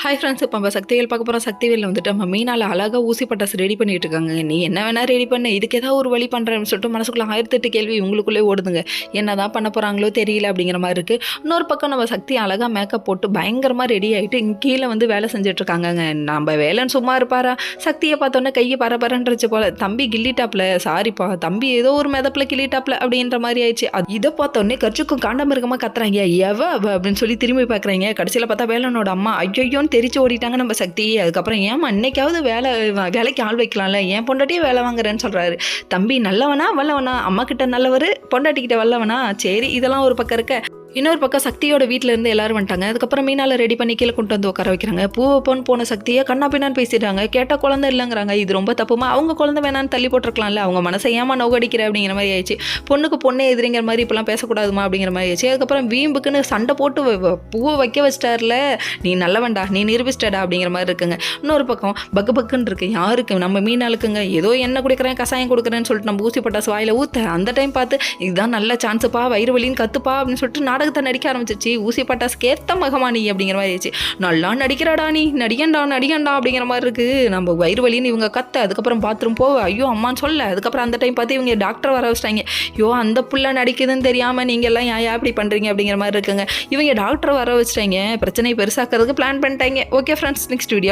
Hi friends, இப்போ நம்ம சக்திவேல் பார்க்க போகிறோம். சக்திவேலில் வந்துட்டு நம்ம மீனால் அழகாக ஊசி பட்டாசு ரெடி பண்ணிட்டு இருக்காங்க. நீ என்ன வேணா ரெடி பண்ணு, இதுக்கு ஏதாவது ஒரு வழி பண்ணுறேன்னு சொல்லிட்டு மனசுக்குள்ள 1008 கேள்வி உங்களுக்குள்ளே ஓடுதுங்க. என்ன தான் பண்ண போகிறாங்களோ தெரியல அப்படிங்கிற மாதிரி இருக்குது. இன்னொரு பக்கம் நம்ம சக்தி அழகாக மேக்கப் போட்டு பயங்கரமாக ரெடி ஆகிட்டு இங்கே கீழே வந்து வேலை செஞ்சுட்டு இருக்காங்கங்க. நம்ம வேலைன்னு சும்மா இருப்பாரா? சக்தியை பார்த்தோன்னே கையை பரபரன்றச்சு போல, தம்பி கிள்ளிட்டாப்ல, சாரிப்பா தம்பி ஏதோ ஒரு மிதப்பில் கிள்ளிட்டாப்ல அப்படின்ற மாதிரி ஆயிடுச்சு. இதை பார்த்தோன்னே கட்சிக்கும் காண்டாமிருகமாக கத்துறாங்க, எவ அப்படின்னு சொல்லி திரும்பி பார்க்குறாங்க. கடைசியில் பார்த்தா வேலனோட அம்மா ஐயோன்னு தெரிச்சு ஓடிட்டாங்க நம்ம சக்தி. அதுக்கப்புறம் ஏமா இன்னைக்காவது வேலைக்கு ஆள் வைக்கலாம்ல, ஏன் பொண்டாட்டியே வேலை வாங்குறேன்னு சொல்கிறாரு. தம்பி நல்லவனா வல்லவனா? அம்மா கிட்ட நல்லவர், பொண்டாட்டிக்கிட்ட வல்லவனா? சரி, இதெல்லாம் ஒரு பக்கம் இருக்க. இன்னொரு பக்கம் சக்தியோட வீட்டில் இருந்து எல்லாரும் வந்துட்டாங்க. அதுக்கப்புறம் மீனால ரெடி பண்ணி கீழே கொண்டு வந்து உட்கார வைக்கிறாங்க. பூ வைப்போன்னு போன சக்தியை கண்ணா பின்னான்னு பேசிட்டாங்க. கேட்டால் குழந்தை இல்லைங்கிறாங்க. இது ரொம்ப தப்புமா? அவங்க குழந்தை வேணான்னு தள்ளி போட்டிருக்கலாம்ல, அவங்க மனசை ஏமா நோகடிக்கிற அப்படிங்கிற மாதிரி ஆயிடுச்சு. பொண்ணுக்கு பொண்ணே எதிரிங்கிற மாதிரி இப்பெல்லாம் பேசக்கூடாதுமா அப்படிங்கிற மாதிரி ஆயிடுச்சு. அதுக்கப்புறம் வீம்புக்குன்னு சண்டை போட்டு பூவை வைக்க வச்சிட்டார்ல, நீ நல்லவன்டா, நீ நிரூபிச்சிட்டடா அப்படிங்கிற மாதிரி இருக்குங்க. இன்னொரு பக்கம் பக்கு பக்குன்னு இருக்கு யாருக்கு? நம்ம மீனாளுக்குங்க. ஏதோ எண்ணெய் குடிக்கிறேன் கசாயம் கொடுக்குறேன்னு சொல்லிட்டு நம்ம ஊசி பட்டாசு வாயில ஊற்ற அந்த டைம் பார்த்து இதுதான் நல்ல சான்ஸுப்பா, வயிறு வலின்னு கத்துப்பா அப்படின்னு சொல்லிட்டு நாடகத்தை நடிக்க ஆரம்பிச்சிருச்சு. ஊசி பட்டாசுக்கு ஏத்த மகமானி அப்படிங்கிற மாதிரி ஆயிடுச்சு. நல்லா நடிக்கிறாடா நீ, நடிகண்டா அப்படிங்கிற மாதிரி இருக்கு. நம்ம வயிறு வலின்னு இவங்க கத்த, அதுக்கப்புறம் பாத்ரூம் போவ, ஐயோ அம்மான்னு சொல்ல, அதுக்கப்புறம் அந்த டைம் பார்த்து இவங்க டாக்டர் வர வச்சிட்டாங்க. ஐயோ அந்த புள்ள நடிக்குதுன்னு தெரியாம நீங்க எல்லாம் ஏன் இப்படி பண்றீங்க அப்படிங்கிற மாதிரி இருக்குங்க. இவங்க டாக்டர் வர வச்சிட்டாங்க, பிரச்சனை பெருசாக்கிறதுக்கு பிளான் பண்ணிட்டாங்க. Okay friends, next video.